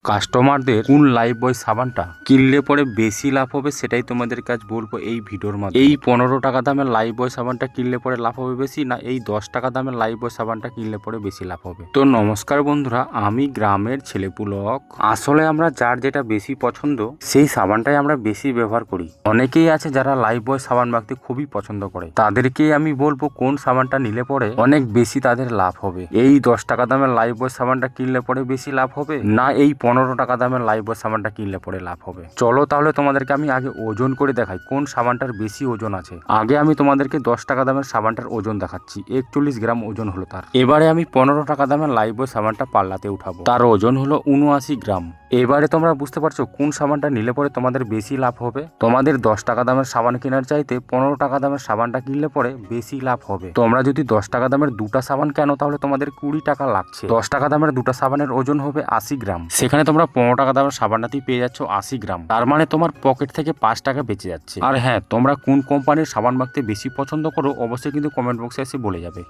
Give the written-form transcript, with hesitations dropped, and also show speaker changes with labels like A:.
A: কাস্টমারদের কোন লাইফবয় সাবানটা কিনলে পরে বেশি লাভ হবে সেটাই তোমাদের কাজ বলবো এই ভিডিওর মাধ্যমে। এই 15 টাকা দামের লাইফবয় সাবানটা কিনলে পরে লাভ হবে বেশি, না এই 10 টাকা দামের লাইফবয় সাবানটা কিনলে পরে বেশি লাভ হবে। তো নমস্কার বন্ধুরা, আমি গ্রামের ছেলেপুলক। আসলে আমরা যার যেটা বেশি পছন্দ সেই সাবানটাই আমরা বেশি ব্যবহার করি। অনেকেই আছে যারা লাইফবয় সাবান মাখতে খুবই পছন্দ করে, তাদেরকেই আমি বলবো কোন সাবানটা নিলে পরে অনেক বেশি তাদের লাভ হবে। এই 10 টাকা দামের লাইফবয় সাবানটা কিনলে পরে বেশি লাভ হবে, না এই 15 টাকা দামের লাইফবয় সাবানটা কিনলে পরে লাভ হবে। চলো তাহলে তোমাদেরকে আমি আগে ওজন করে দেখাই কোন সাবানটার বেশি ওজন আছে। আগে আমি তোমাদেরকে 10 টাকা দামের সাবানটার ওজন দেখাচ্ছি, 41 গ্রাম ওজন হলো তার। এবারে আমি 15 টাকা দামের লাইফবয় সাবানটা পাল্লাতে উঠাবো, তার ওজন হলো 79 গ্রাম। এবারে তোমরা বুঝতে পারছো কোন সাবানটা নিলে পরে তোমাদের বেশি লাভ হবে। তোমাদের 10 টাকা দামের সাবান কেনার চাইতে 15 টাকা দামের সাবানটা কিনলে পরে বেশি লাভ হবে। তোমরা যদি 10 টাকা দামের দুটা সাবান কেনো তাহলে তোমাদের 20 টাকা লাগছে। 10 টাকা দামের দুটা সাবানের ওজন হবে 80 গ্রাম, সেখানে তোমরা 15 টাকা দামের সাবানটাতেই পেয়ে যাচ্ছ 80 গ্রাম। তার মানে তোমার পকেট থেকে 5 টাকা বেঁচে যাচ্ছে। আর হ্যাঁ, তোমরা কোন কোম্পানির সাবান মাখতে বেশি পছন্দ করো অবশ্যই কিন্তু কমেন্ট বক্সে এসে বলে যাবে।